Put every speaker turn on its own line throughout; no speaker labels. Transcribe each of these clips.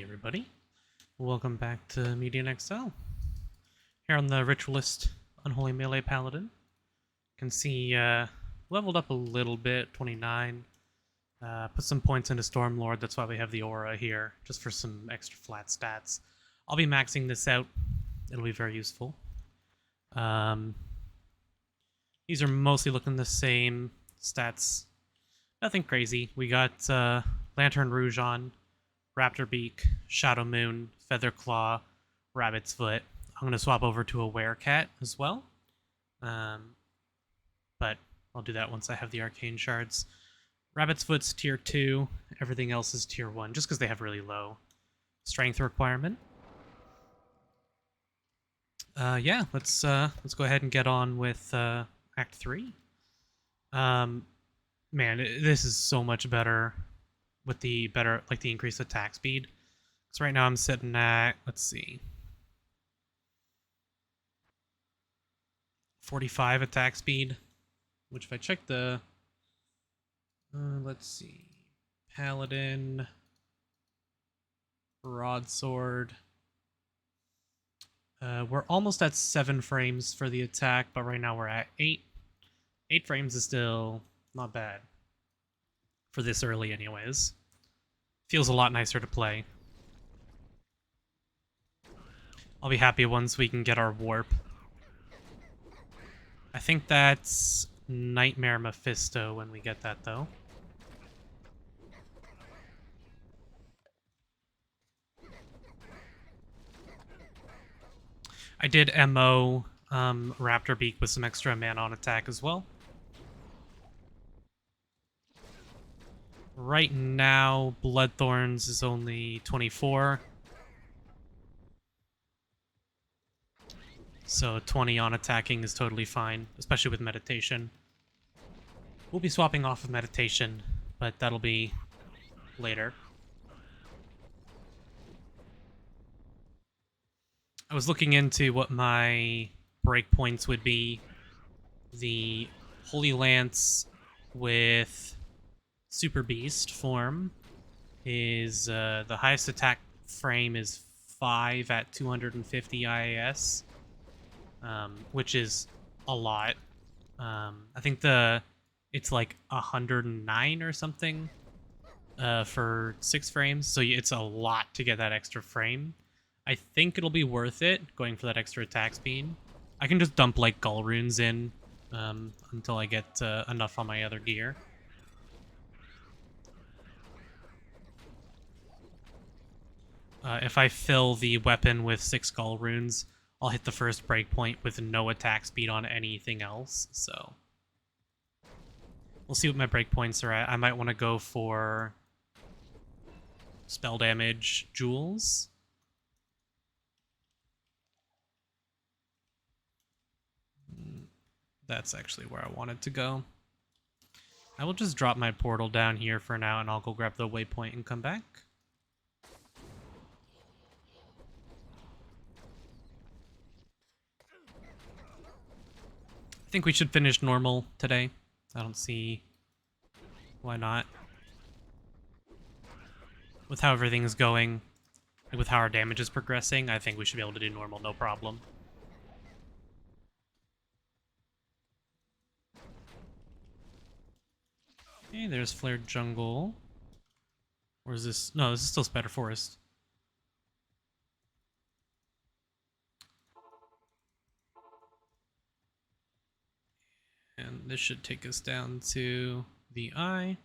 everybody. Welcome back to Median XL. Here on the Ritualist Unholy Melee Paladin. You can see leveled up a little bit, 29. Put some points into Stormlord, that's why we have the aura here, just for some extra flat stats. I'll be maxing this out. It'll be very useful. These are mostly looking the same. Stats, nothing crazy. We got Lantern Rouge on, Raptor Beak, Shadow Moon, Feather Claw, Rabbit's Foot. I'm going to swap over to a Werecat as well. But I'll do that once I have the Arcane Shards. Rabbit's Foot's tier 2, everything else is tier 1, just because they have really low strength requirement. Yeah, let's go ahead and get on with Act 3. Man, this is so much better with the increased attack speed. So right now I'm sitting at, let's see, 45 attack speed, which if I check the, let's see, Paladin, Broadsword, we're almost at 7 frames for the attack, but right now we're at 8. 8 frames is still not bad. For this early anyways. Feels a lot nicer to play. I'll be happy once we can get our warp. I think that's Nightmare Mephisto when we get that though. I did MO Raptor Beak with some extra mana on attack as well. Right now, Bloodthorns is only 24. So 20 on attacking is totally fine, especially with Meditation. We'll be swapping off of Meditation, but that'll be later. I was looking into what my breakpoints would be. The Holy Lance with Super Beast form is the highest attack frame is 5 at 250 IAS, which is a lot. I think it's like 109 or something for 6 frames, so it's a lot to get that extra frame. I think it'll be worth it going for that extra attack speed. I can just dump like Gull Runes in until I get enough on my other gear. If I fill the weapon with 6 Gull Runes, I'll hit the first breakpoint with no attack speed on anything else, so we'll see what my breakpoints are at. I might want to go for spell damage jewels. That's actually where I wanted to go. I will just drop my portal down here for now, and I'll go grab the waypoint and come back. I think we should finish normal today. I don't see why not. With how everything's going, with how our damage is progressing, I think we should be able to do normal, no problem. Okay, there's Flared Jungle. Or is this? No, this is still Spider Forest. And this should take us down to the eye.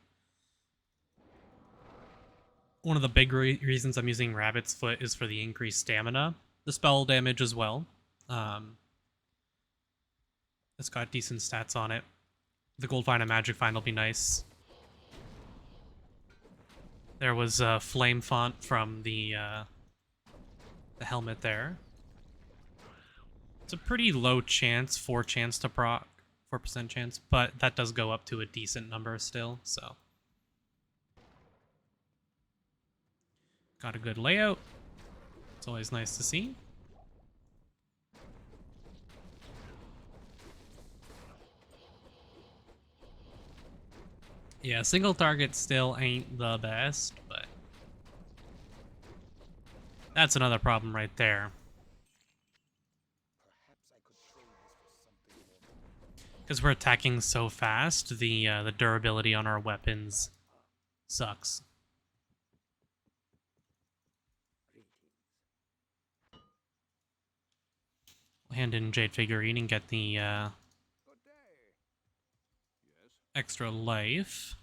One of the big reasons I'm using Rabbit's Foot is for the increased stamina. The spell damage as well. It's got decent stats on it. The Gold Vine and Magic Vine will be nice. There was a Flame Font from the helmet there. It's a pretty low chance, 4% chance to proc. 4% chance, but that does go up to a decent number still, so. Got a good layout. It's always nice to see. Yeah, single target still ain't the best, but That's another problem right there. Because we're attacking so fast, the durability on our weapons sucks. We'll hand in Jade Figurine and get the extra life.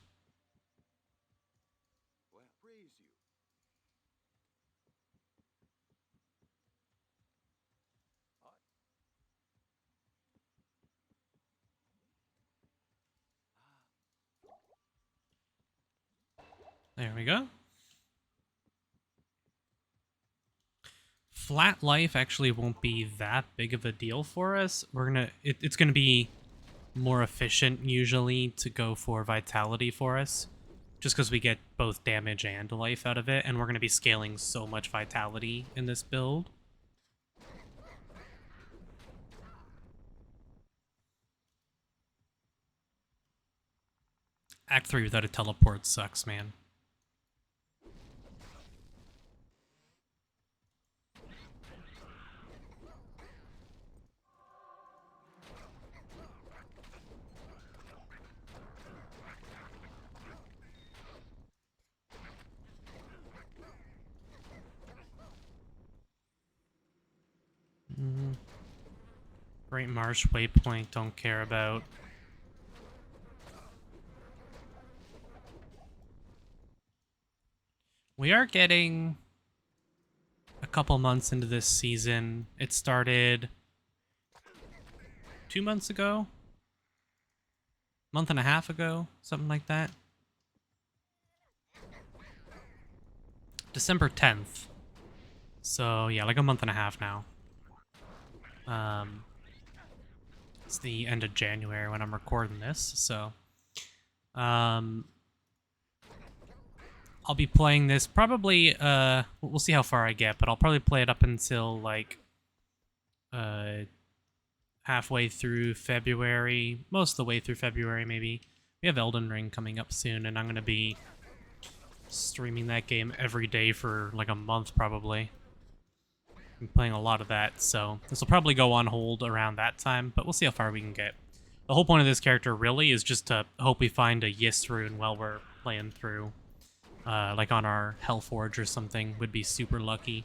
There we go. Flat life actually won't be that big of a deal for us. It's gonna be more efficient usually to go for vitality for us, just because we get both damage and life out of it, and we're gonna be scaling so much vitality in this build. Act 3 without a teleport sucks, man. Great Marsh Waypoint, don't care about. We are getting a couple months into this season. It started 2 months ago? Month and a half ago? Something like that. December 10th. So, yeah, like a month and a half now. It's the end of January when I'm recording this, so... I'll be playing this probably, we'll see how far I get, but I'll probably play it up until, like, halfway through February, most of the way through February, maybe. We have Elden Ring coming up soon, and I'm going to be streaming that game every day for, like, a month, probably. I'm playing a lot of that, so this will probably go on hold around that time, but we'll see how far we can get. The whole point of this character, really, is just to hope we find a Yist rune while we're playing through. Like on our Hellforge or something, would be super lucky.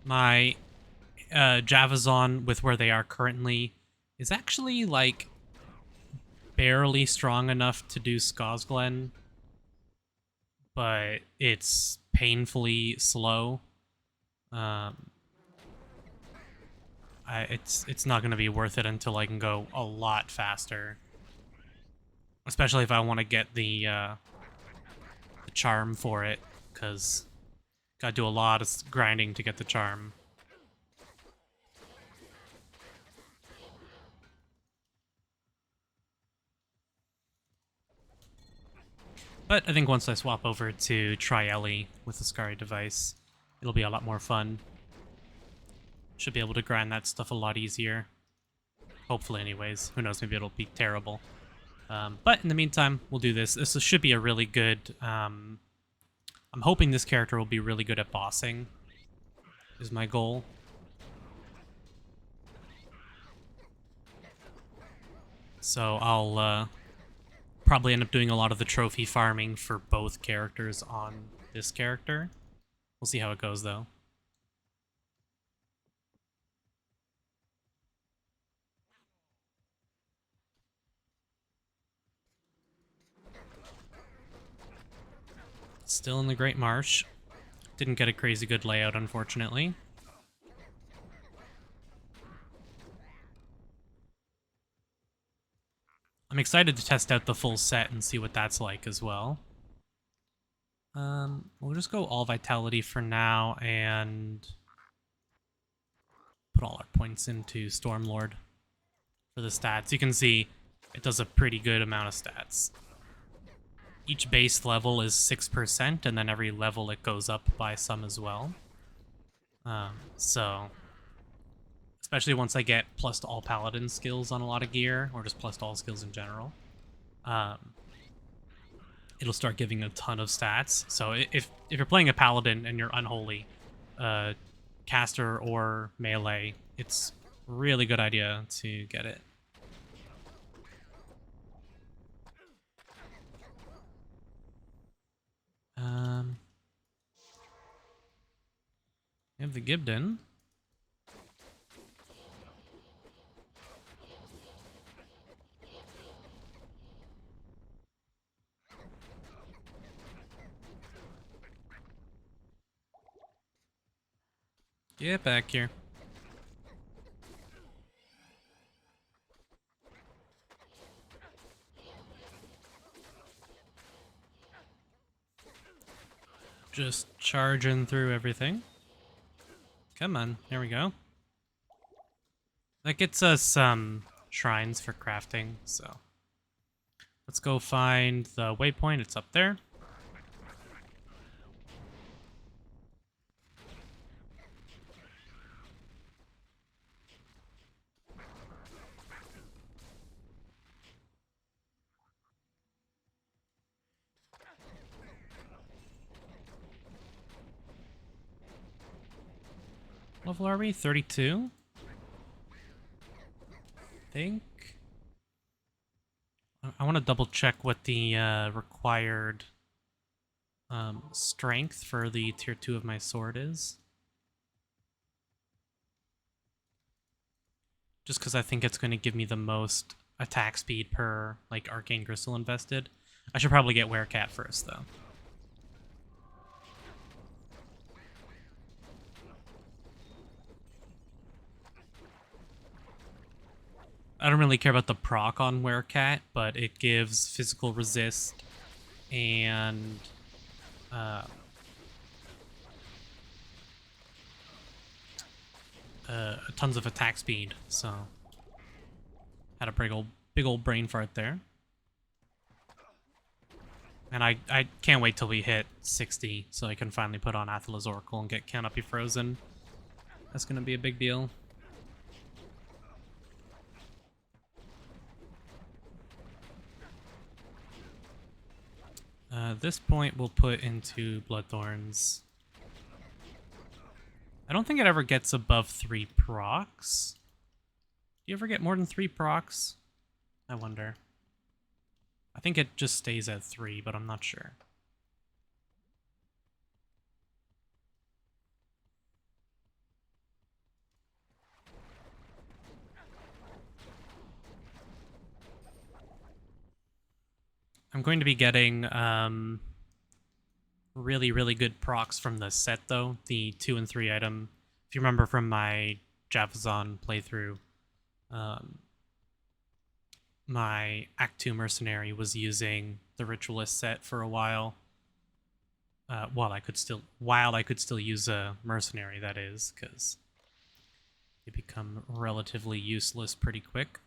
My Javazon, with where they are currently, is actually, like, barely strong enough to do Skosglen, but it's painfully slow. It's not going to be worth it until I can go a lot faster. Especially if I want to get the charm for it, because gotta do a lot of grinding to get the charm. But I think once I swap over to Trielli with the Scary device, it'll be a lot more fun. Should be able to grind that stuff a lot easier. Hopefully, anyways. Who knows, maybe it'll be terrible. But in the meantime, we'll do this. This should be a really good... I'm hoping this character will be really good at bossing, is my goal. So I'll probably end up doing a lot of the trophy farming for both characters on this character. We'll see how it goes, though. Still in the Great Marsh. Didn't get a crazy good layout, unfortunately. I'm excited to test out the full set and see what that's like as well. We'll just go all Vitality for now and put all our points into Stormlord for the stats. You can see it does a pretty good amount of stats. Each base level is 6%, and then every level it goes up by some as well. So, especially once I get plus to all Paladin skills on a lot of gear, or just plus to all skills in general. it'll start giving a ton of stats. So if you're playing a paladin and you're unholy, caster or melee, it's a really good idea to get it. We have the Gibden. Get back here. Just charging through everything. Come on, there we go. That gets us some shrines for crafting, so let's go find the waypoint. It's up there. Level are we? 32? I think. I want to double check what the required strength for the tier 2 of my sword is. Just because I think it's going to give me the most attack speed per like arcane crystal invested. I should probably get Werecat first though. I don't really care about the proc on Werecat, but it gives physical resist and tons of attack speed. So had a big old brain fart there. And I can't wait till we hit 60 so I can finally put on Athila's Oracle and get Canopy Frozen. That's gonna be a big deal. This point we'll put into Bloodthorns. I don't think it ever gets above 3 procs. Do you ever get more than 3 procs? I wonder. I think it just stays at 3, but I'm not sure. I'm going to be getting really good procs from the set, though. The 2 and 3 item. If you remember from my Javazon playthrough, my Act 2 mercenary was using the Ritualist set for a while. While I could still use a mercenary, that is, because they become relatively useless pretty quick.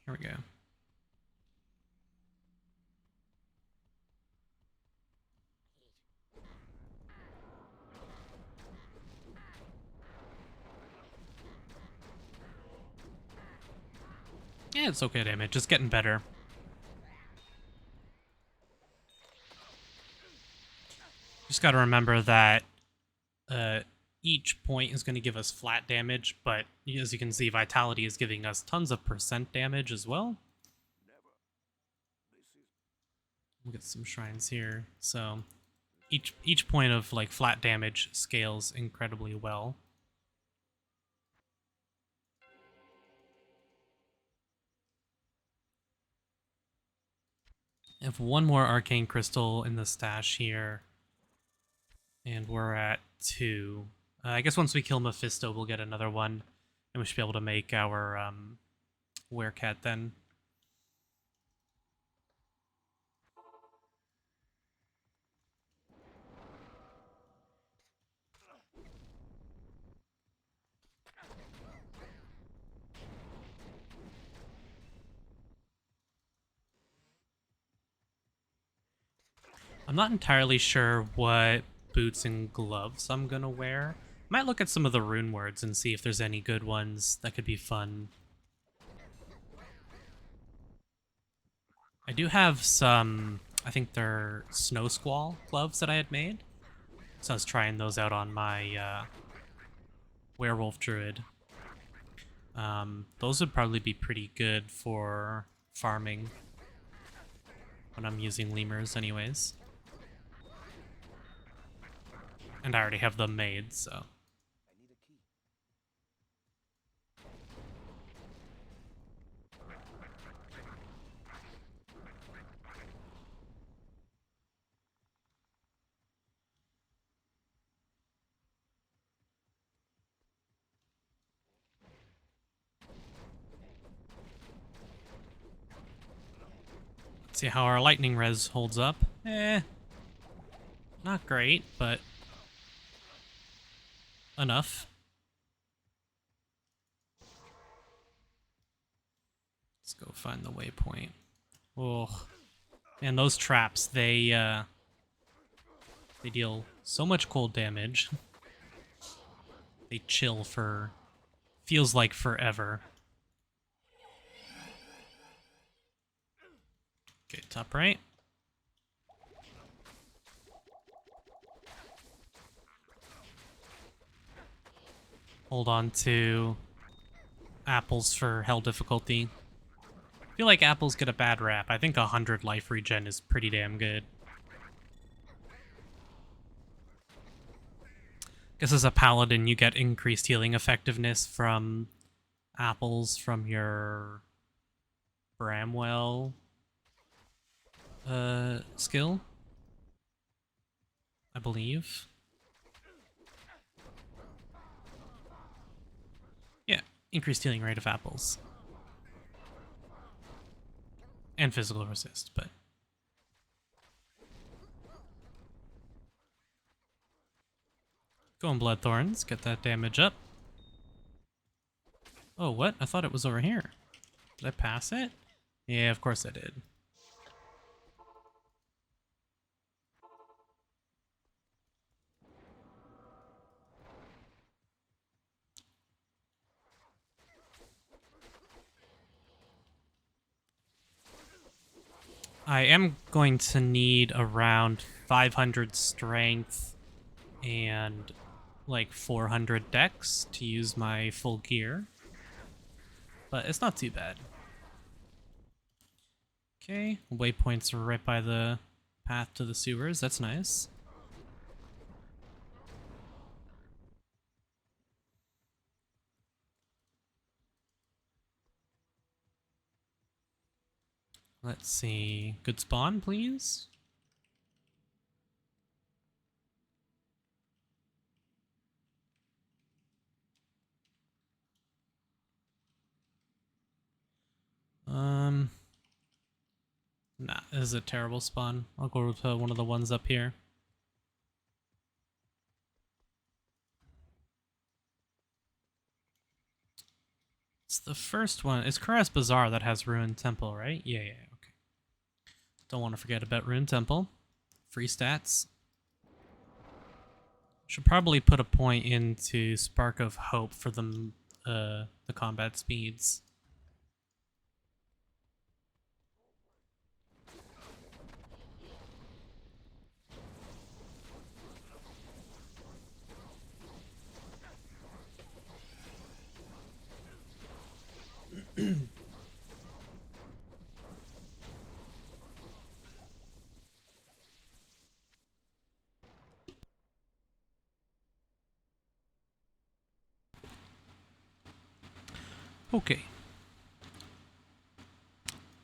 Here we go. Yeah, it's okay damage. It's getting better. Just gotta remember that each point is going to give us flat damage, but as you can see, Vitality is giving us tons of % damage as well. We'll get some shrines here. So each point of like flat damage scales incredibly well. I have one more arcane crystal in the stash here, and we're at 2. I guess once we kill Mephisto, we'll get another one, and we should be able to make our Werecat then. I'm not entirely sure what boots and gloves I'm gonna wear. Might look at some of the rune words and see if there's any good ones that could be fun. I do have some, I think they're Snow Squall gloves that I had made. So I was trying those out on my werewolf druid. Those would probably be pretty good for farming when I'm using lemurs anyways. And I already have them made, so. Let's see how our lightning res holds up. Not great, but enough. Let's go find the waypoint. Oh, and those traps, they deal so much cold damage. They chill for, feels like forever. Okay, top right. Hold on to apples for hell difficulty. I feel like apples get a bad rap. I think 100 life regen is pretty damn good. Guess as a paladin, you get increased healing effectiveness from apples from your Bramwell skill, I believe. Yeah, increased healing rate of apples. And physical resist, but... Go on Bloodthorns, get that damage up. Oh, what? I thought it was over here. Did I pass it? Yeah, of course I did. I am going to need around 500 strength and like 400 dex to use my full gear. But it's not too bad. Okay, waypoints are right by the path to the sewers. That's nice. Let's see. Good spawn, please. Nah, this is a terrible spawn. I'll go to one of the ones up here. It's the first one. It's Karas Bazaar that has Ruined Temple, right? Yeah, okay. Don't want to forget about Ruined Temple. Free stats. Should probably put a point into Spark of Hope for the combat speeds. Okay.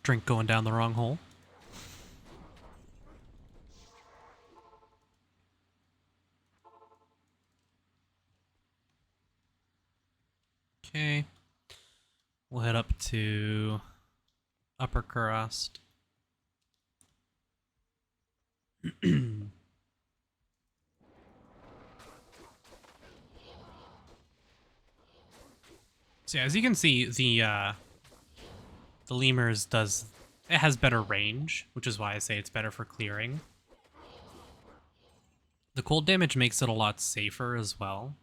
Drink going down the wrong hole. Okay. We'll head up to Upper Crust. So yeah, as you can see, the lemurs it has better range, which is why I say it's better for clearing. The cold damage makes it a lot safer as well.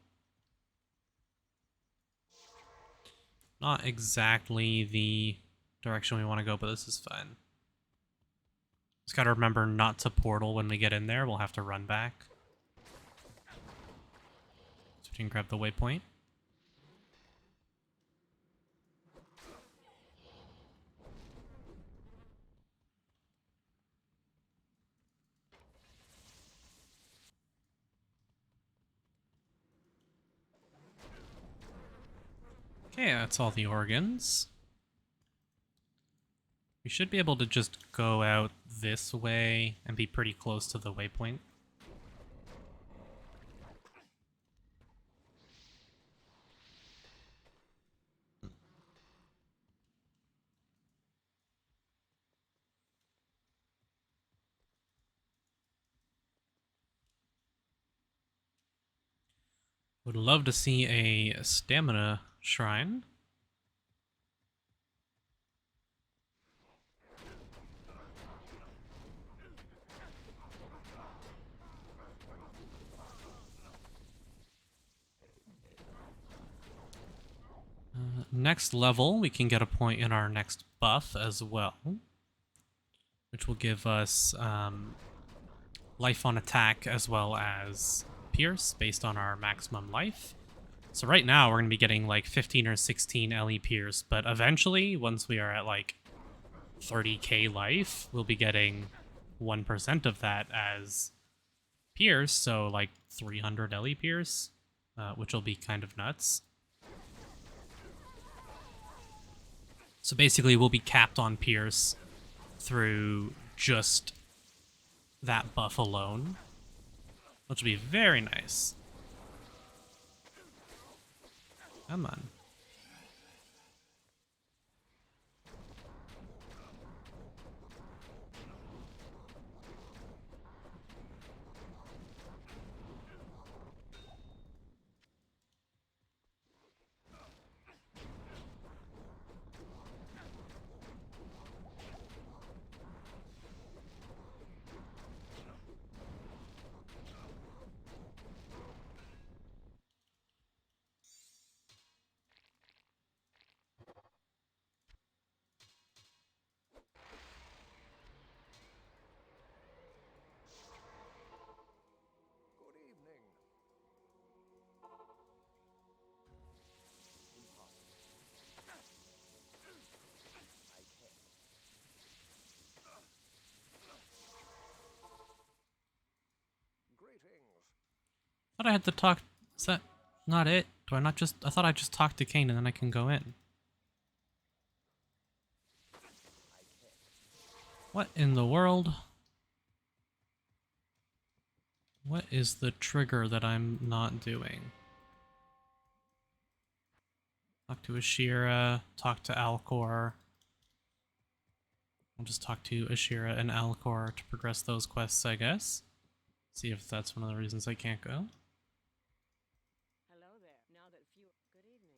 Not exactly the direction we want to go, but this is fine. Just gotta remember not to portal when we get in there. We'll have to run back. So we can grab the waypoint. Okay, that's all the organs. We should be able to just go out this way and be pretty close to the waypoint. Would love to see a stamina shrine. Next level, we can get a point in our next buff as well, which will give us life on attack as well as pierce based on our maximum life. So right now we're going to be getting like 15 or 16 LE pierce, but eventually, once we are at like 30k life, we'll be getting 1% of that as pierce, so like 300 LE pierce, which will be kind of nuts. So basically, we'll be capped on pierce through just that buff alone, which will be very nice. Come on. I thought I had to talk. Is that not it? Do I not just? I thought I just talked to Kane and then I can go in. What in the world? What is the trigger that I'm not doing? Talk to Ashira, talk to Alcor. I'll just talk to Ashira and Alcor to progress those quests, I guess. See if that's one of the reasons I can't go.
Hello there. Now that few. Good evening.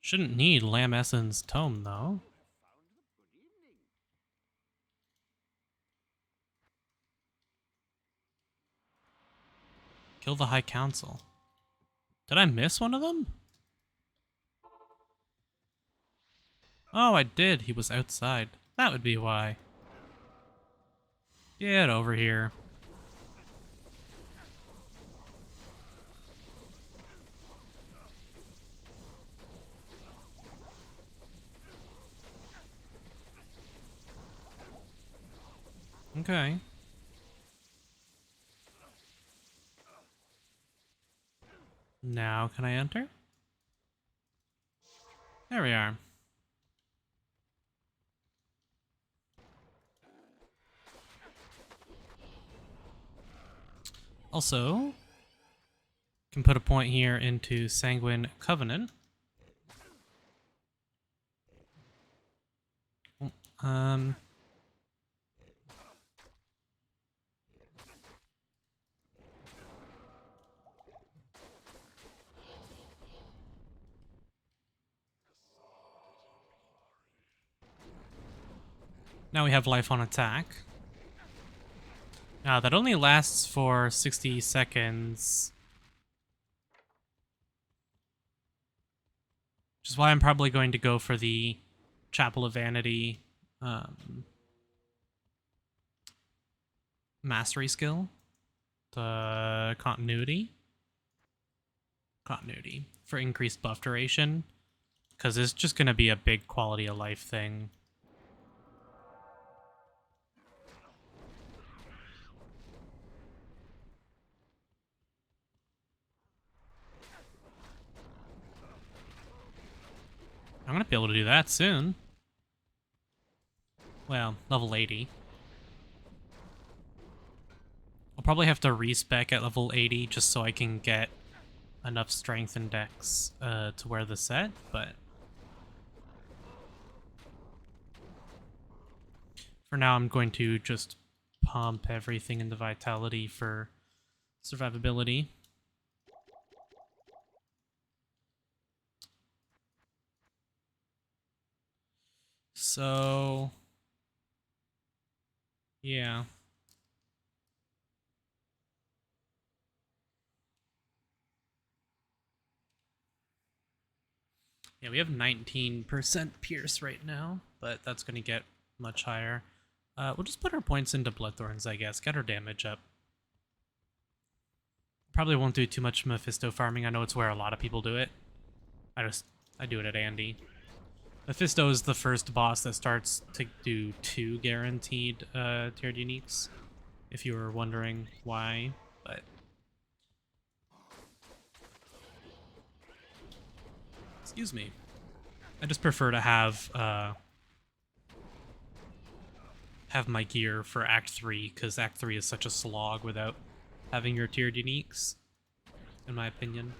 Shouldn't need Lam Essen's tome, though. Kill the High Council. Did I miss one of them? Oh, I did. He was outside. That would be why. Get over here. Okay. Now can I enter? There we are. Also, can put a point here into Sanguine Covenant. Um, Now we have life on attack. Now that only lasts for 60 seconds. Which is why I'm probably going to go for the Chapel of Vanity mastery skill. The continuity for increased buff duration, because it's just going to be a big quality of life thing. I'm going to be able to do that soon. Well, level 80. I'll probably have to respec at level 80 just so I can get enough strength and dex to wear the set, but for now I'm going to just pump everything into vitality for survivability. So, yeah. Yeah, we have 19% Pierce right now, but that's going to get much higher. We'll just put our points into Bloodthorns, I guess. Get our damage up. Probably won't do too much Mephisto farming. I know it's where a lot of people do it. I do it at Andy. Mephisto is the first boss that starts to do 2 guaranteed tiered uniques, if you were wondering why, but... Excuse me. I just prefer to have my gear for Act 3, because Act 3 is such a slog without having your tiered uniques, in my opinion.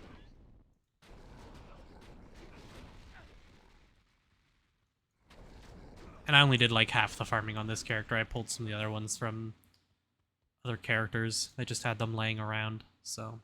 And I only did like half the farming on this character. I pulled some of the other ones from other characters. I just had them laying around, so...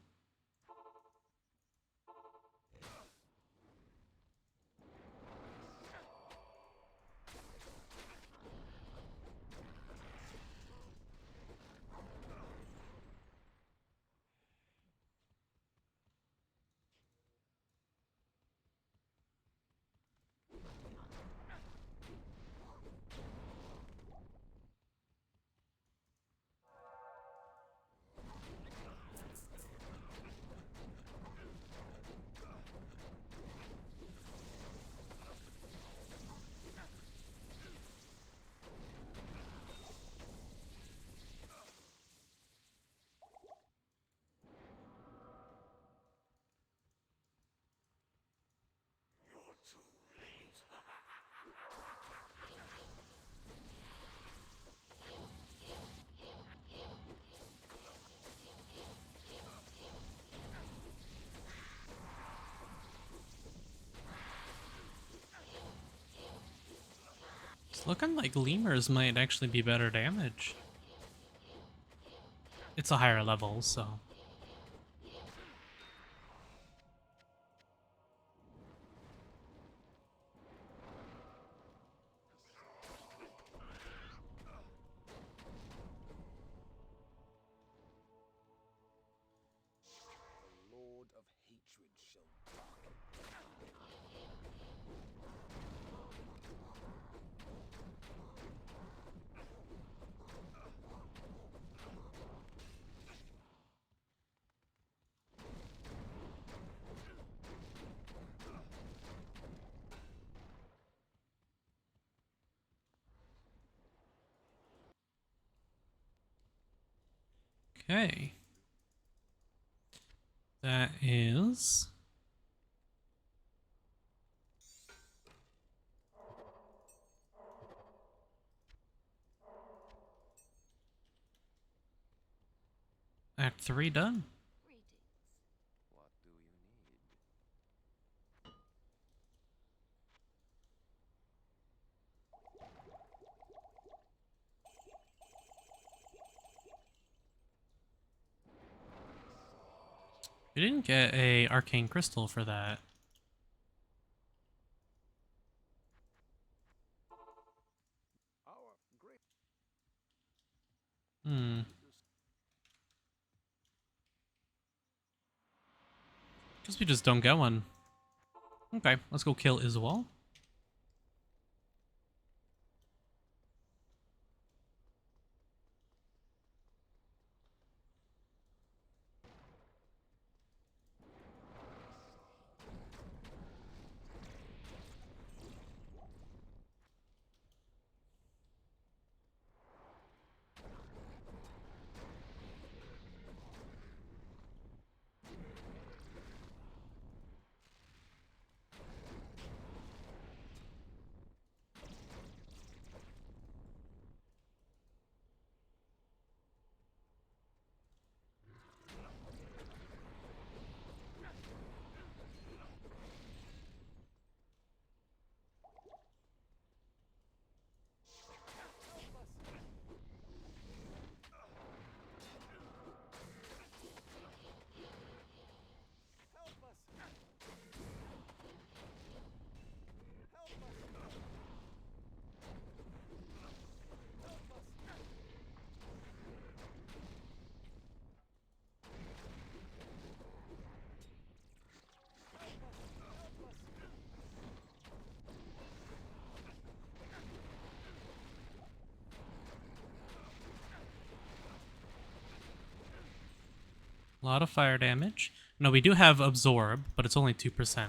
It's looking like lemurs might actually be better damage. It's a higher level, so...
The Lord of Hatred shall darken.
Okay. That is... Act 3 done.
Greetings.
What do you need?
We didn't get a arcane crystal for that.
Our
Guess we just don't get one. Okay, let's go kill Iswal. A lot of fire damage. No, we do have absorb, but it's only 2%.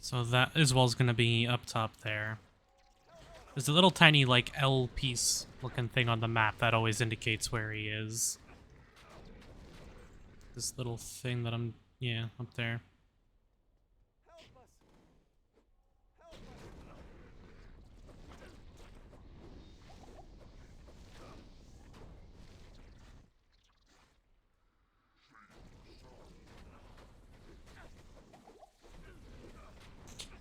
So that as well is going to be up top there. There's a little tiny, like, L piece looking thing on the map that always indicates where he is. This little thing that I'm, yeah, up there.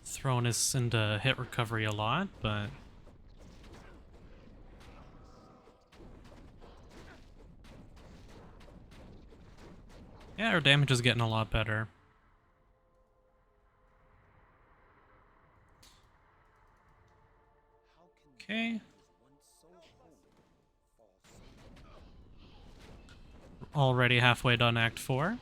Throwing us into hit recovery a lot, but yeah, our damage is getting a lot better. Okay. Already halfway done Act 4.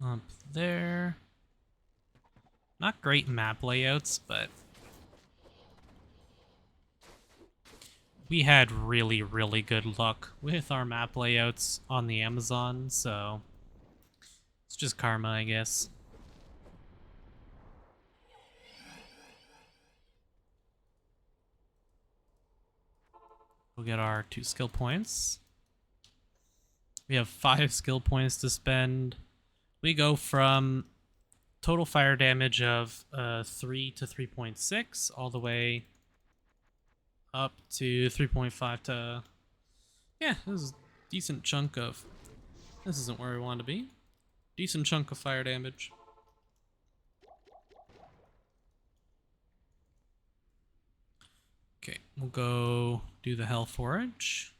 Up there. Not great map layouts, but we had really, really good luck with our map layouts on the Amazon, so it's just karma, I guess. We'll get our 2 skill points. We have 5 skill points to spend. We go from total fire damage of 3 to 3.6 all the way up to 3.5 to... Yeah, this is a decent chunk of... This isn't where we want to be. Decent chunk of fire damage. Okay, we'll go do the Hell Forage.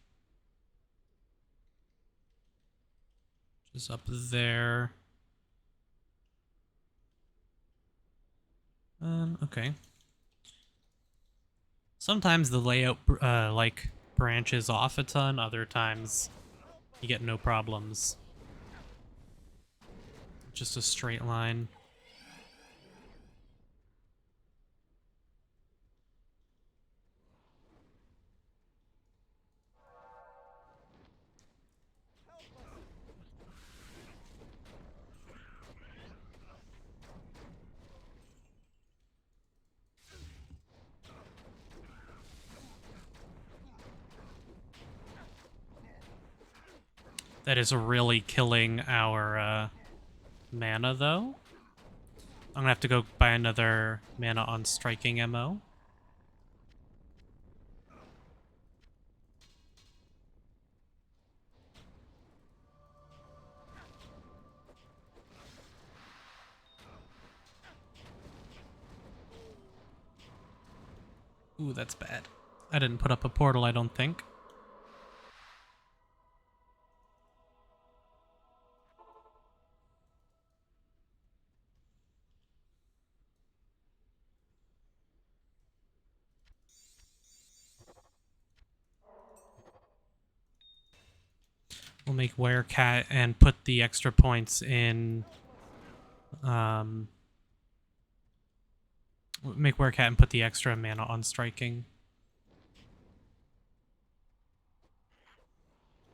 Just up there. Okay. Sometimes the layout, like, branches off a ton. Other times, you get no problems. Just a straight line. That is really killing our mana, though. I'm gonna have to go buy another mana on striking MO. Ooh, that's bad. I didn't put up a portal, I don't think. We'll make Werecat and put the extra points in. Make Werecat and put the extra mana on striking.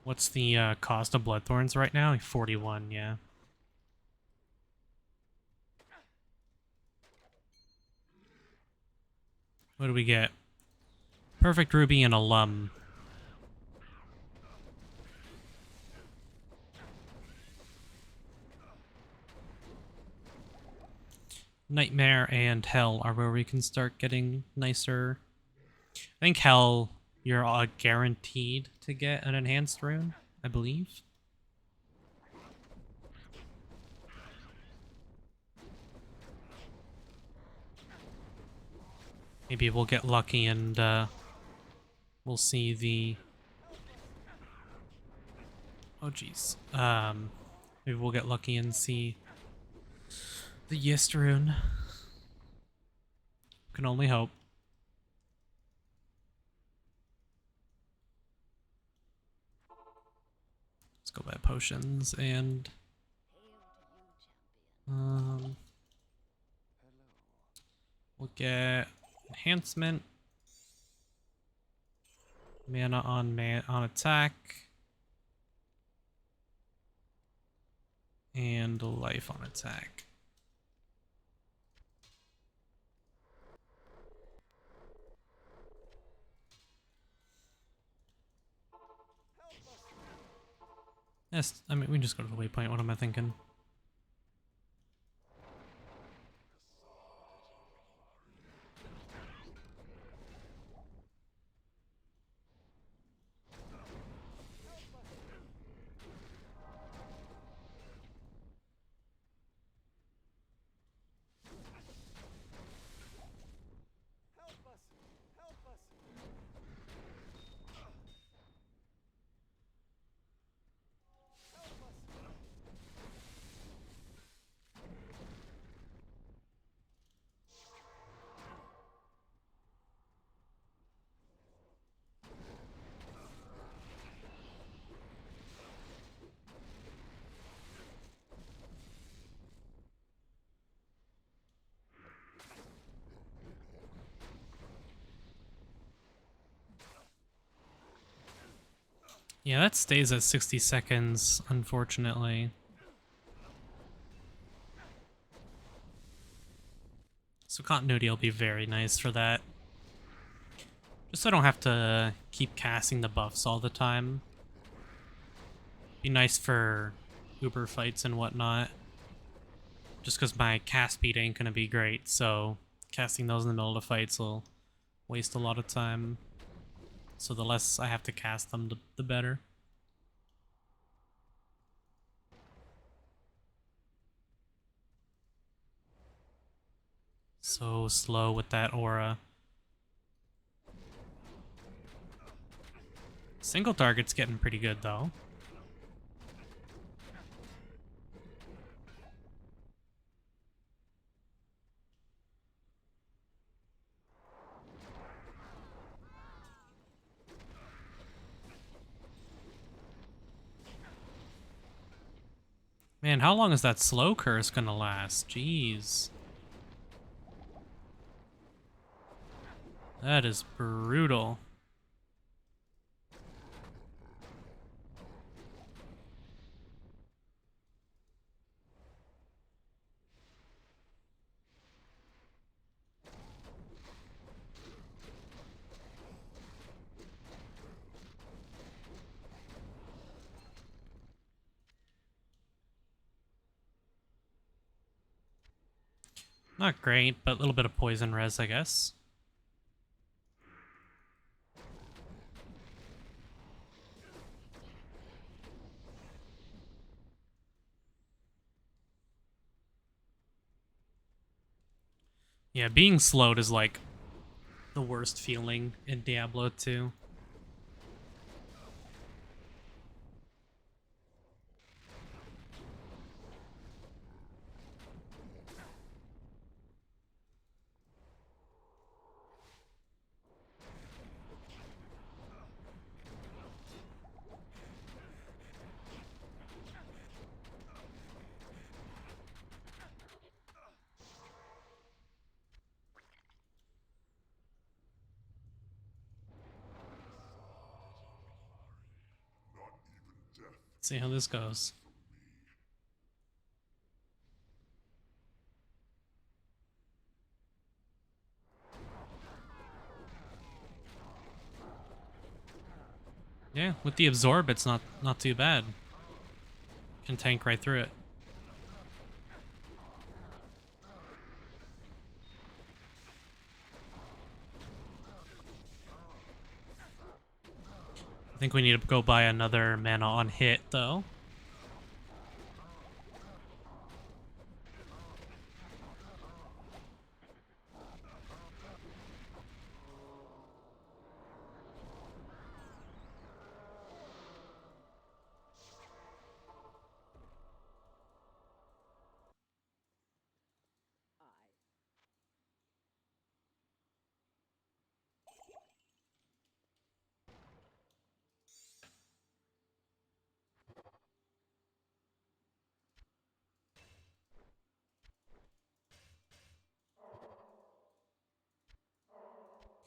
What's the cost of Bloodthorns right now? Like 41, yeah. What do we get? Perfect Ruby and Alum. Nightmare and Hell are where we can start getting nicer. I think Hell, you're guaranteed to get an enhanced rune, I believe. Maybe we'll get lucky and we'll see the... Oh, jeez. Maybe we'll get lucky and see the Yist rune. Can only hope. Let's go buy potions and... we'll get enhancement, mana on attack, and life on attack. Yes, I mean we can just go to the waypoint. What am I thinking? Yeah, that stays at 60 seconds, unfortunately. So continuity will be very nice for that. Just so I don't have to keep casting the buffs all the time. Be nice for Uber fights and whatnot. Just because my cast speed ain't gonna be great, so casting those in the middle of the fights will waste a lot of time. So the less I have to cast them, the better. So slow with that aura. Single target's getting pretty good, though. Man, how long is that slow curse gonna last? Jeez. That is brutal. Not great, but a little bit of poison res, I guess. Yeah, being slowed is like the worst feeling in Diablo 2. Let's see how this goes. Yeah, with the absorb, it's not too bad. Can tank right through it. I think we need to go buy another mana on hit, though.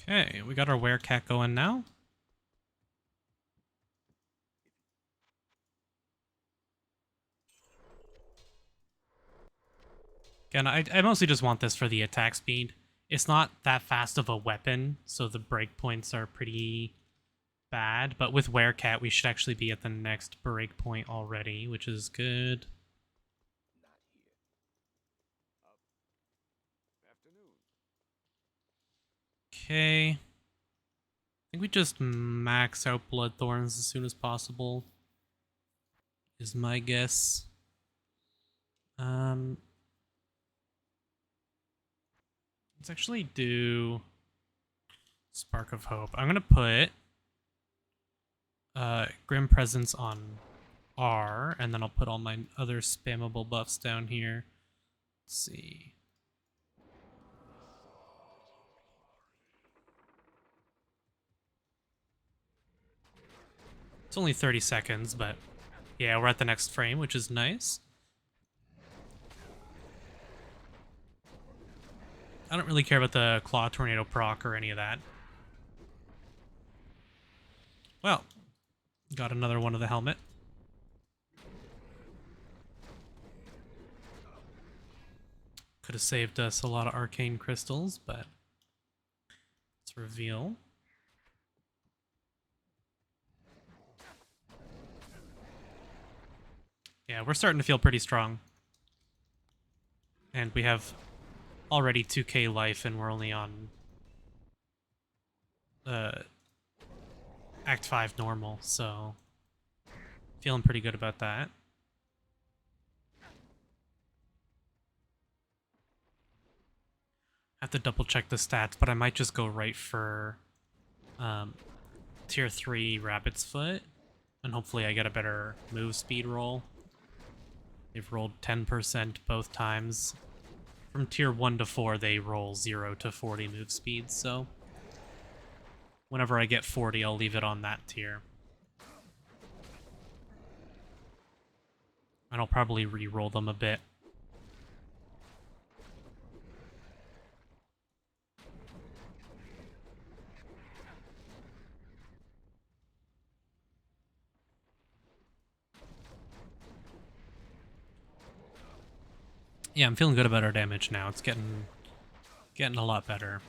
Okay, we got our werecat going now. Again, I mostly just want this for the attack speed. It's not that fast of a weapon, so the breakpoints are pretty bad. But with werecat, we should actually be at the next breakpoint already, which is good.
Not here. Afternoon.
Okay. I think we just max out Bloodthorns as soon as possible, is my guess. Let's actually do Spark of Hope. I'm gonna put Grim Presence on R, and then I'll put all my other spammable buffs down here. Let's see. It's only 30 seconds, but yeah, we're at the next frame, which is nice. I don't really care about the Claw Tornado proc or any of that. Well, got another one of the helmet. Could have saved us a lot of arcane crystals, but let's reveal. Yeah, we're starting to feel pretty strong. And we have already 2k life, and we're only on Act 5 normal, so feeling pretty good about that. I have to double check the stats, but I might just go right for tier 3 Rabbit's Foot, and hopefully I get a better move speed roll. They've rolled 10% both times. From tier 1 to 4, they roll 0 to 40 move speed, so whenever I get 40, I'll leave it on that tier. And I'll probably re-roll them a bit. Yeah, I'm feeling good about our damage now. It's getting a lot better.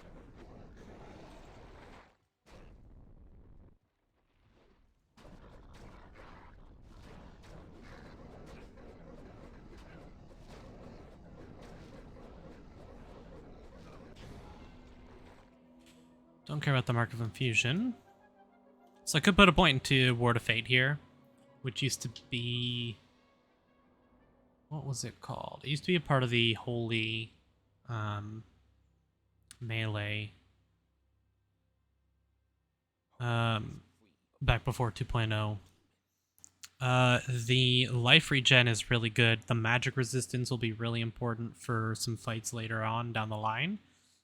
Don't care about the Mark of Infusion. So I could put a point into Ward of Fate here, which used to be... What was it called? It used to be a part of the Holy Melee back before 2.0. The life regen is really good. The magic resistance will be really important for some fights later on down the line.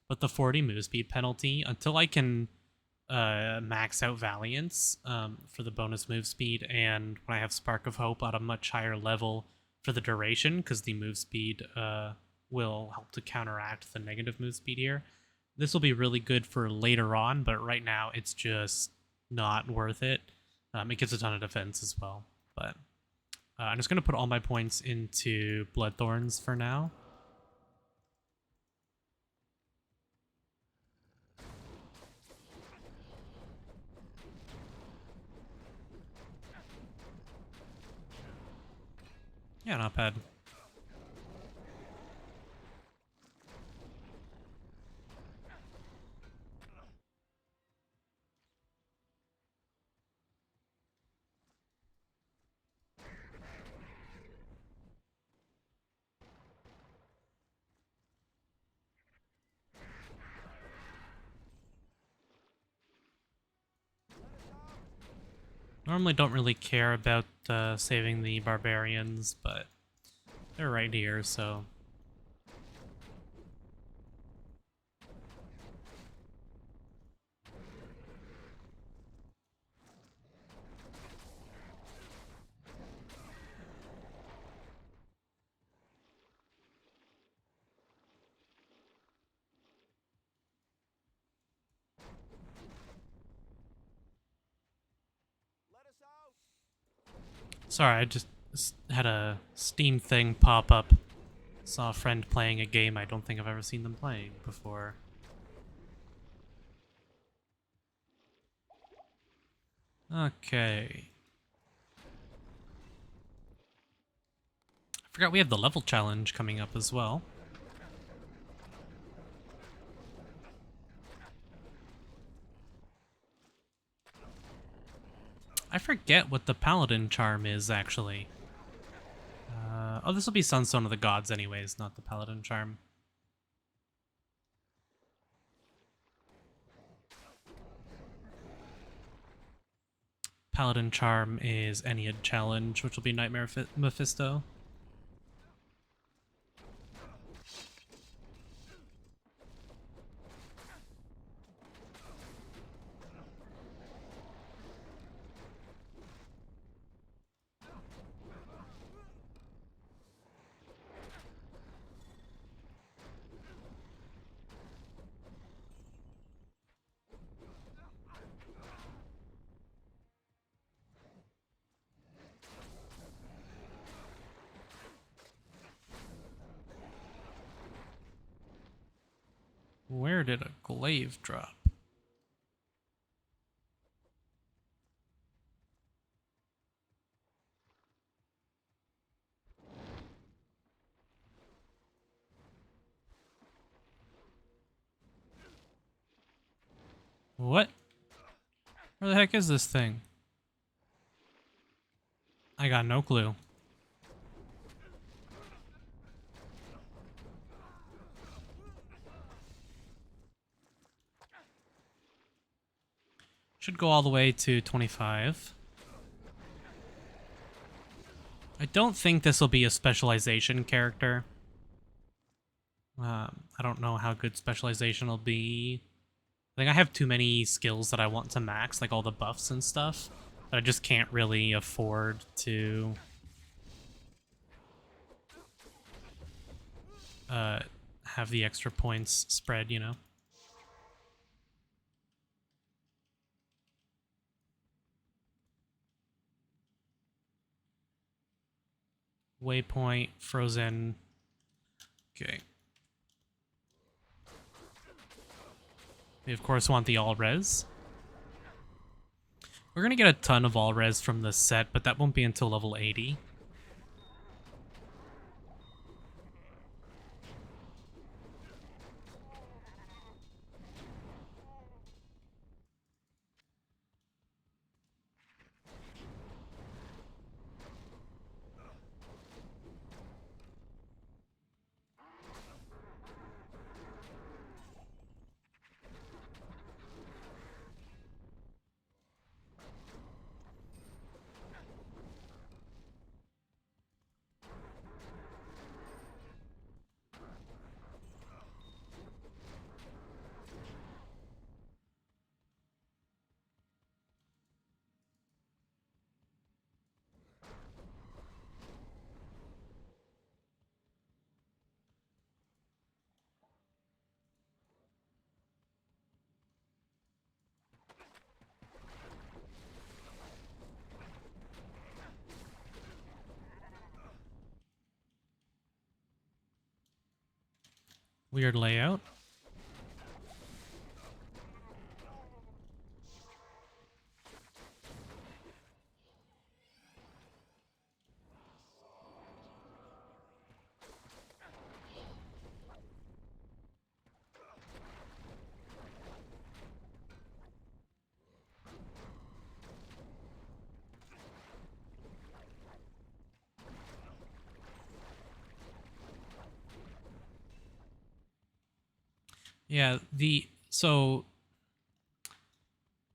But the 40 move speed penalty, until I can max out Valiance for the bonus move speed, and when I have Spark of Hope at a much higher level for the duration, because the move speed will help to counteract the negative move speed here. This will be really good for later on, but right now it's just not worth it. It gives a ton of defense as well. But I'm just going to put all my points into Bloodthorns for now. Yeah, not bad. Normally don't really care about saving the barbarians, but they're right here, so... Sorry, I just had a Steam thing pop up. Saw a friend playing a game I don't think I've ever seen them playing before. Okay. I forgot we have the level challenge coming up as well. I forget what the Paladin charm is, actually. Oh, this will be Sunstone of the Gods anyways, not the Paladin charm. Paladin charm is Ennead challenge, which will be Nightmare Mephisto. Where did a glaive drop? What? Where the heck is this thing? I got no clue. Should go all the way to 25. I don't think this will be a specialization character. I don't know how good specialization will be. I think I have too many skills that I want to max, like all the buffs and stuff, that I just can't really afford to have the extra points spread, you know? Waypoint, frozen. Okay. We of course want the all-res. We're gonna get a ton of all-res from this set, but that won't be until level 80. Weird layout. Yeah, so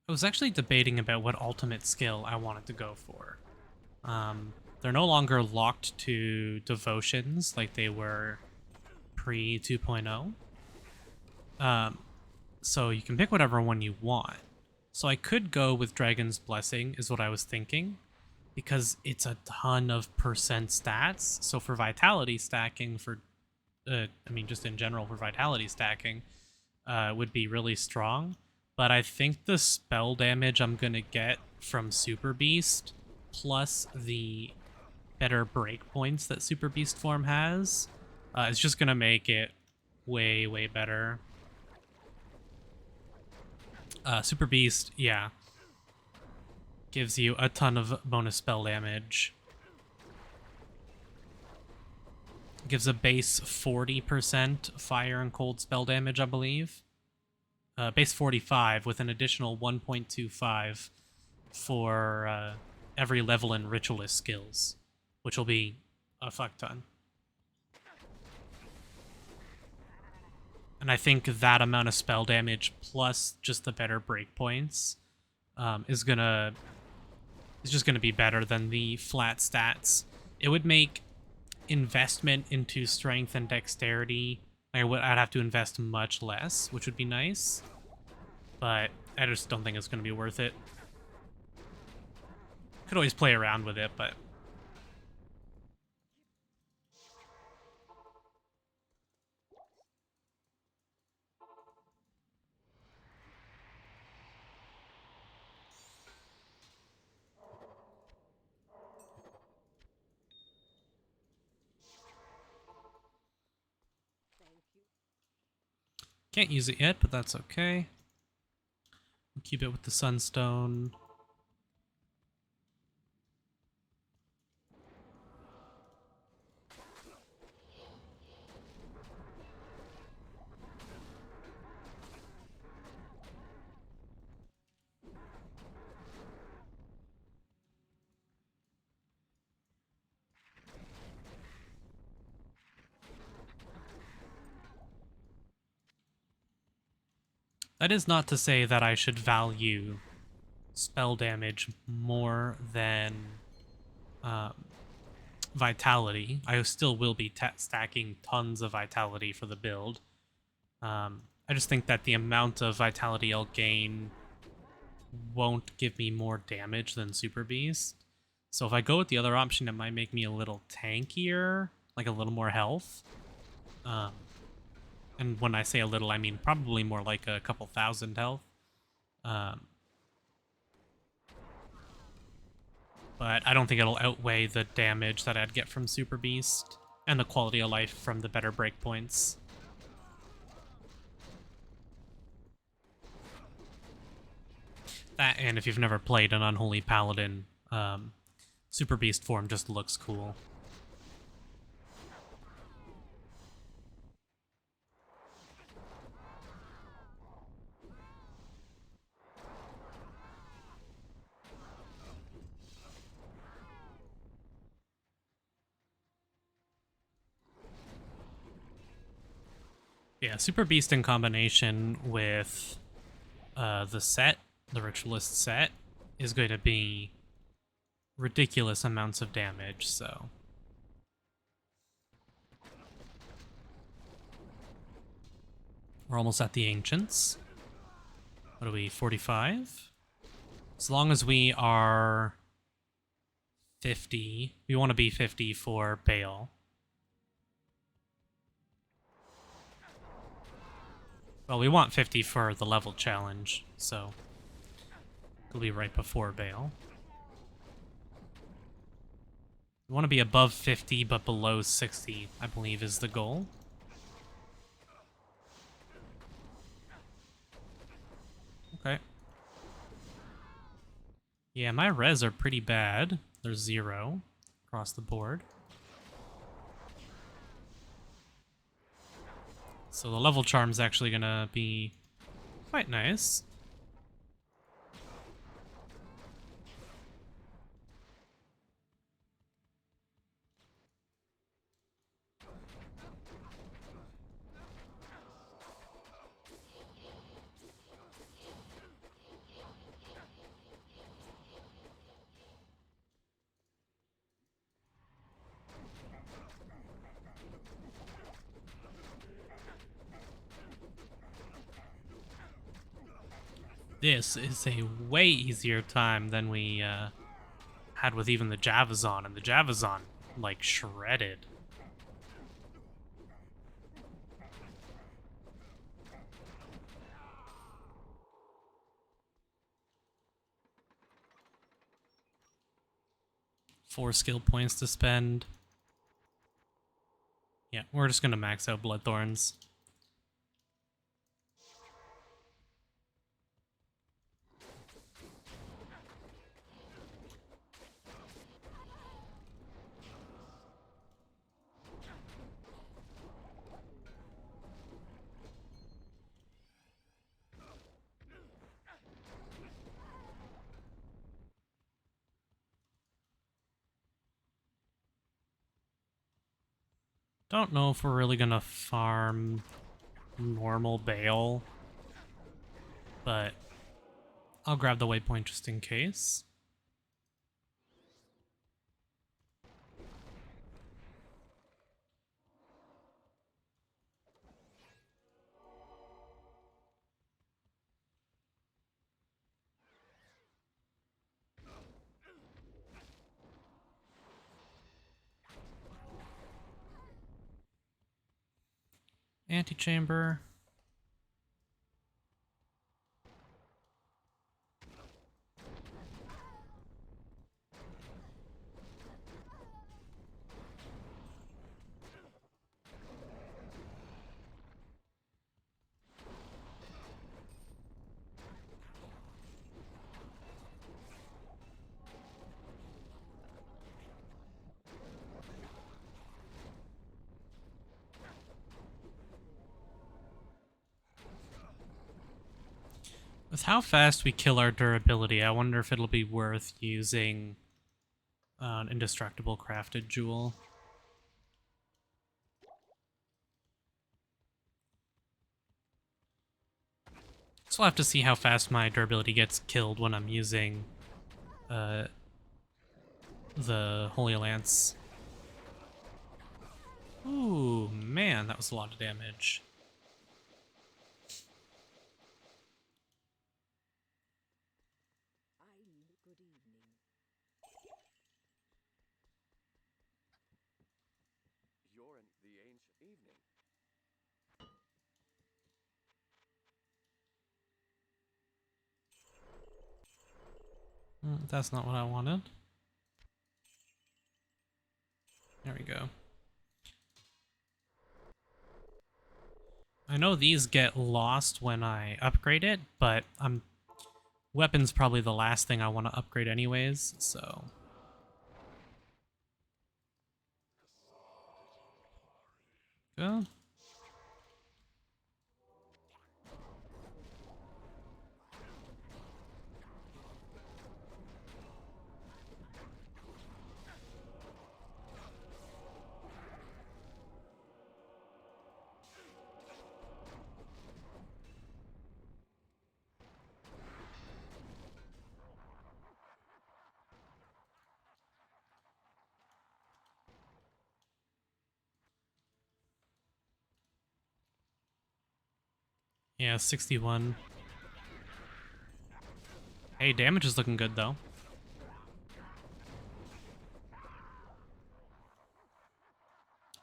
I was actually debating about what ultimate skill I wanted to go for. They're no longer locked to devotions like they were pre 2.0. So you can pick whatever one you want. So I could go with Dragon's Blessing, is what I was thinking, because it's a ton of percent stats. So for vitality stacking, just in general for vitality stacking, would be really strong. But I think the spell damage I'm gonna get from Super Beast, plus the better breakpoints that Super Beast form has, is just gonna make it way, way better. Super Beast, yeah, gives you a ton of bonus spell damage. Gives a base 40% fire and cold spell damage, I believe. Base 45 with an additional 1.25 for every level in Ritualist skills, which will be a fuck ton. And I think that amount of spell damage plus just the better breakpoints is just gonna be better than the flat stats. It would make investment into strength and dexterity. I'd have to invest much less, which would be nice. But I just don't think it's going to be worth it. Could always play around with it, but...
Thank you.
Can't use it yet, but that's okay. We'll keep it with the Sunstone. That is not to say that I should value spell damage more than vitality. I still will be stacking tons of vitality for the build. I just think that the amount of vitality I'll gain won't give me more damage than Super Beast. So if I go with the other option, it might make me a little tankier, like a little more health. And when I say a little, I mean probably more like a couple thousand health. But I don't think it'll outweigh the damage that I'd get from Super Beast and the quality of life from the better breakpoints. That, and if you've never played an Unholy Paladin, Super Beast form just looks cool. Yeah, Super Beast in combination with the Ritualist set, is going to be ridiculous amounts of damage, so... We're almost at the Ancients. What are we, 45? As long as we are 50, we want to be 50 for Bale. Well, we want 50 for the level challenge, so it'll be right before Bale. We want to be above 50, but below 60, I believe, is the goal. Okay. Yeah, my res are pretty bad. They're 0 across the board. So the level charm's actually gonna be quite nice. This is a way easier time than we had with even the Javazon, and the Javazon, like, shredded. Four skill points to spend. Yeah, we're just gonna max out Bloodthorns. Don't know if we're really gonna farm normal Bale, but I'll grab the waypoint just in case. Antechamber. With how fast we kill our durability, I wonder if it'll be worth using an indestructible crafted jewel. So we'll have to see how fast my durability gets killed when I'm using the Holy Lance. Ooh, man, that was a lot of damage.
Good evening.
You're in the ancient evening.
That's not what I wanted. There we go. I know these get lost when I upgrade it, but weapon's probably the last thing I want to upgrade anyways, so... Go. Yeah, 61. Hey, damage is looking good, though.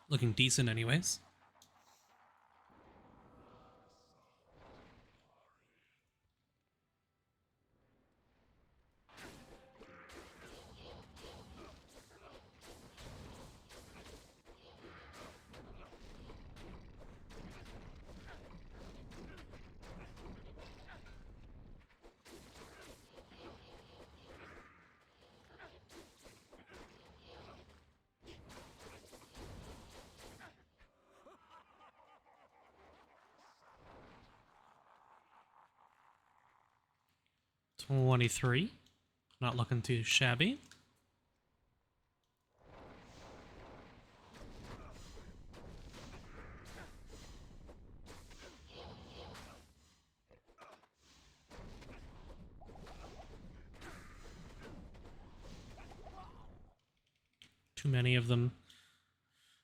Looking decent anyways. 23. Not looking too shabby. Too many of them.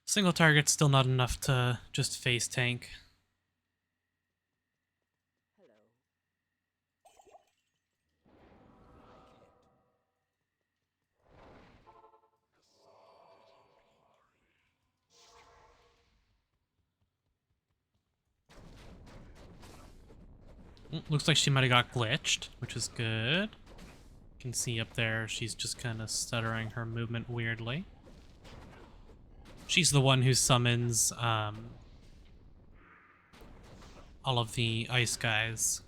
Single target's still not enough to just face tank.
Hello.
Looks like she might have got glitched, which is good. You can see up there she's just kind of stuttering her movement weirdly. She's the one who summons all of the ice guys.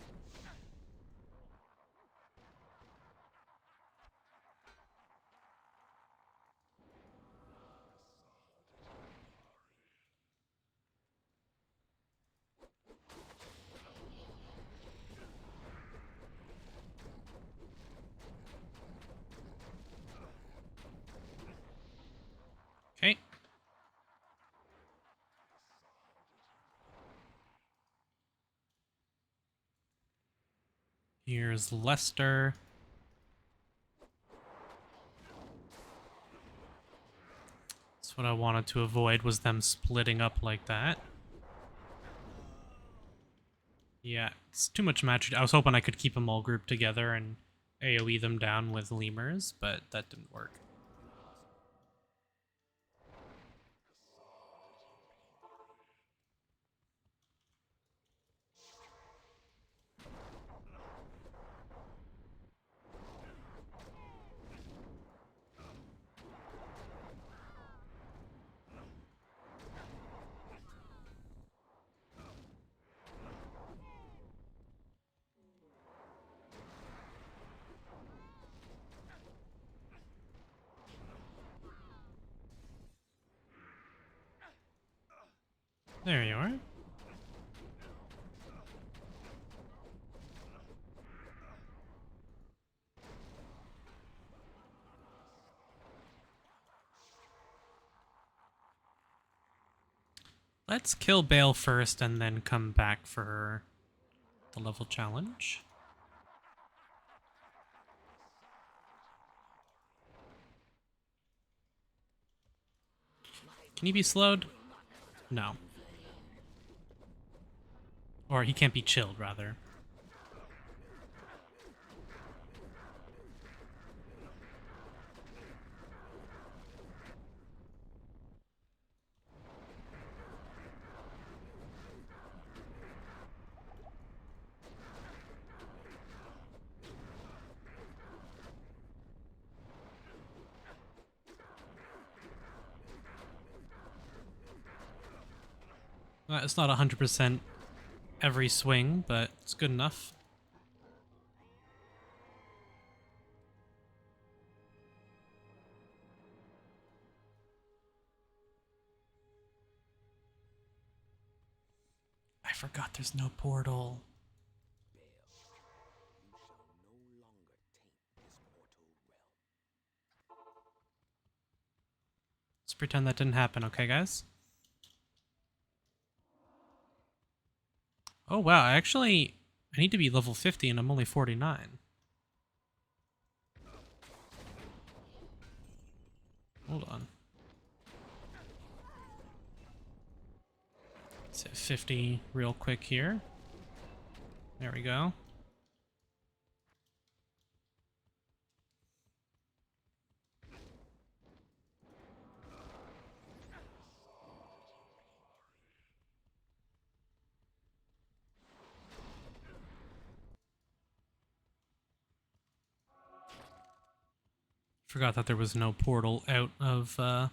Okay. Here's Lester. That's what I wanted to avoid, was them splitting up like that. Yeah, it's too much match. I was hoping I could keep them all grouped together and AoE them down with lemurs, but that didn't work. There you are. Let's kill Bale first and then come back for the level challenge. Can he be slowed? No. Or he can't be chilled, rather. It's not 100% every swing, but it's good enough. I forgot there's no portal.
You shall no longer taint this mortal realm.
Let's pretend that didn't happen, okay, guys? Oh, wow. I need to be level 50 and I'm only 49. Hold on. Let's hit 50 real quick here. There we go. Forgot that there was no portal out of the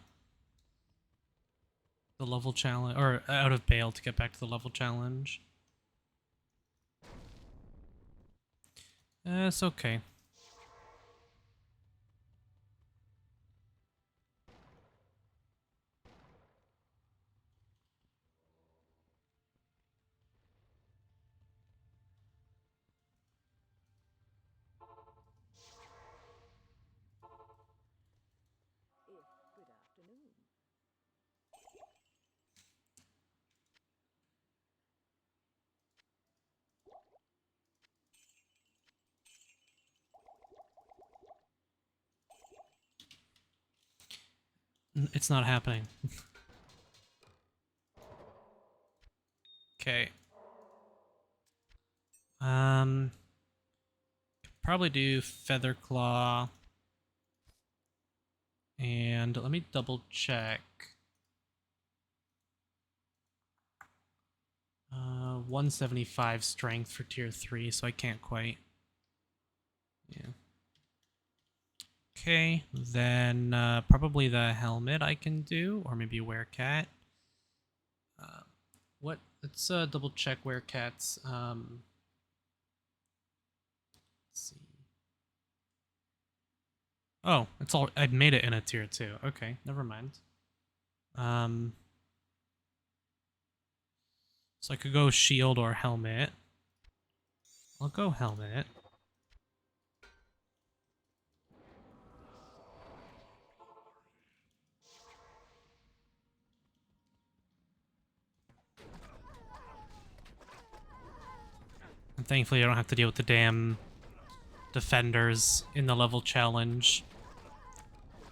level challenge, or out of Bale to get back to the level challenge. It's okay. It's not happening. Okay. Probably do Feather Claw. And let me double check. 175 strength for tier 3, so I can't quite. Yeah. Okay, then probably the helmet I can do, or maybe Werecat. What? Let's double check Werecat's. Let's see. Oh, it's all. I made it in a tier 2. Okay, never mind. So I could go shield or helmet. I'll go helmet. And thankfully I don't have to deal with the damn defenders in the level challenge.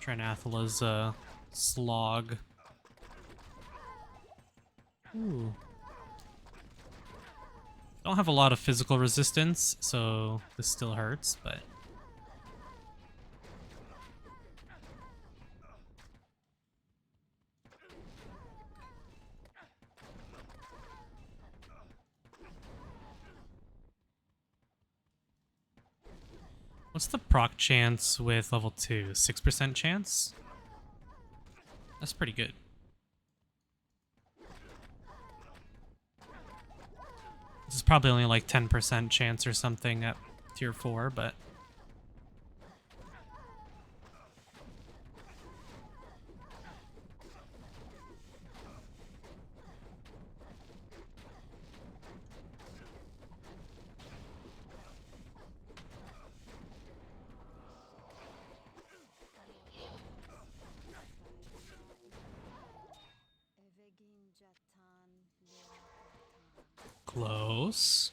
Trinathala's slog. Ooh. Don't have a lot of physical resistance, so this still hurts, but... What's the proc chance with level 2? 6% chance? That's pretty good. This is probably only like 10% chance or something at tier 4, but...
Evegin Jatan Leotatan.
Close.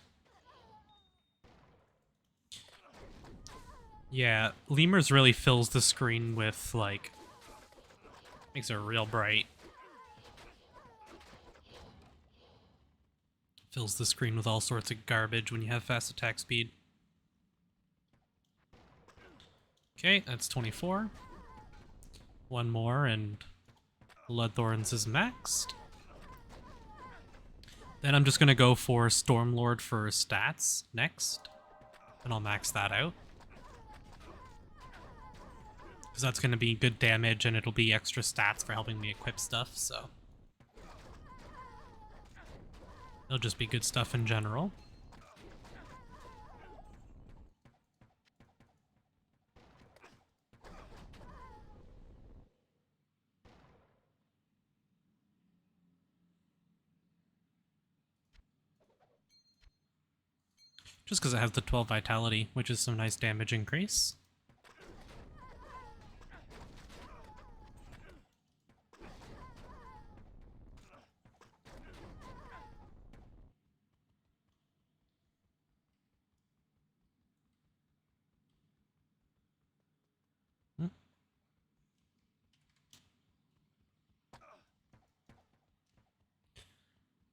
Yeah, Lemurs really fills the screen with, like... Makes it real bright. Fills the screen with all sorts of garbage when you have fast attack speed. Okay, that's 24. One more and Bloodthorns is maxed. Then I'm just gonna go for Stormlord for stats next. And I'll max that out. Because that's gonna be good damage and it'll be extra stats for helping me equip stuff, so... It'll just be good stuff in general. Just because it has the 12 vitality, which is some nice damage increase. Hmm.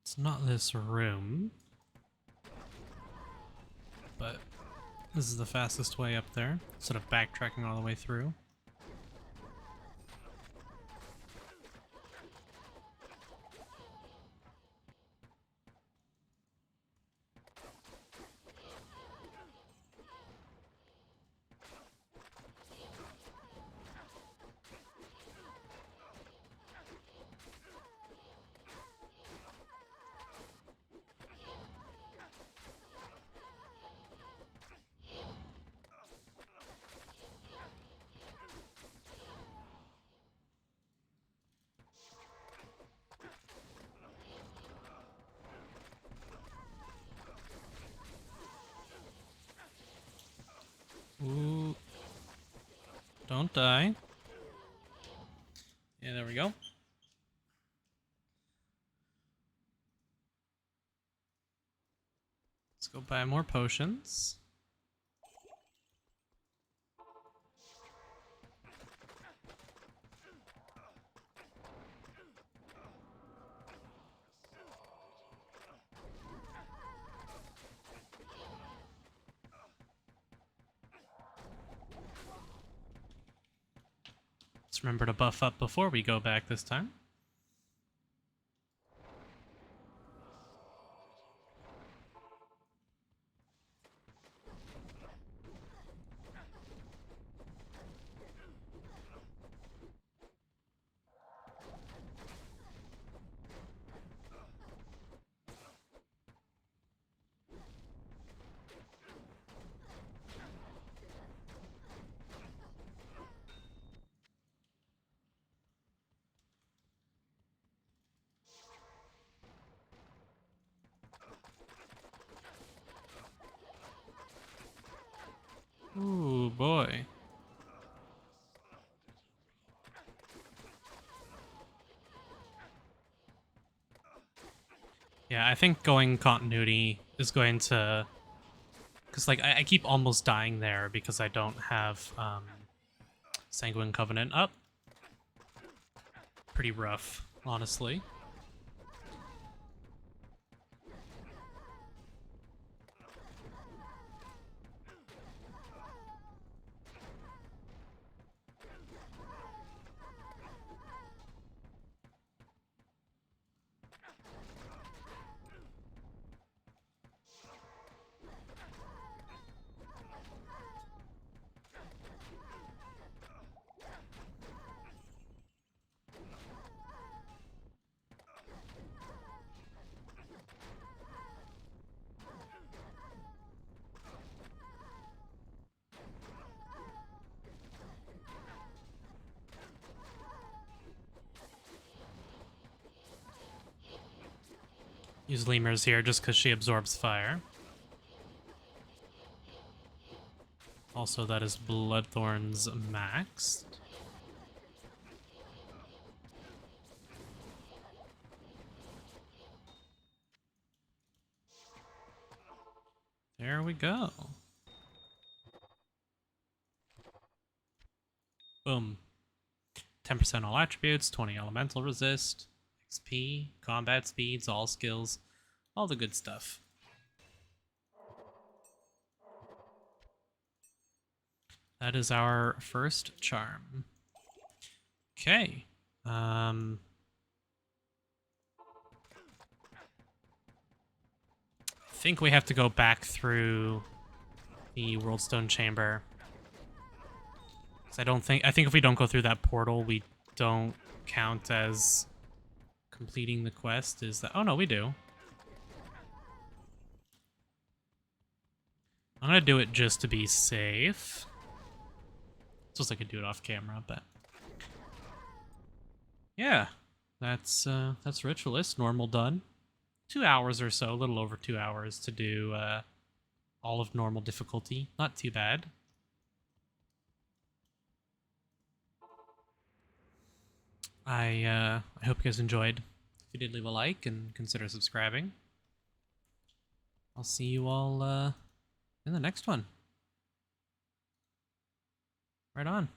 It's not this room, but this is the fastest way up there, instead of backtracking all the way through. Ooh. Don't die. Yeah, there we go. Let's go buy more potions. Just remember to buff up before we go back this time. Ooh, boy. Yeah, I think going continuity is going to... Because, like, I keep almost dying there because I don't have Sanguine Covenant up. Pretty rough, honestly. Use Lemurs here just because she absorbs fire. Also, that is Bloodthorn's maxed. There we go. Boom. 10% all attributes, 20 elemental resist, XP, combat speeds, all skills, all the good stuff. That is our first charm. Okay. I think we have to go back through the Worldstone Chamber. I think if we don't go through that portal, we don't count as completing the quest. Is that? Oh no, we do. I'm gonna do it just to be safe. Suppose I could do it off camera, but yeah, that's Ritualist. Normal done. 2 hours or so, a little over 2 hours to do all of normal difficulty. Not too bad. I hope you guys enjoyed. If you did, leave a like and consider subscribing. I'll see you all in the next one. Right on.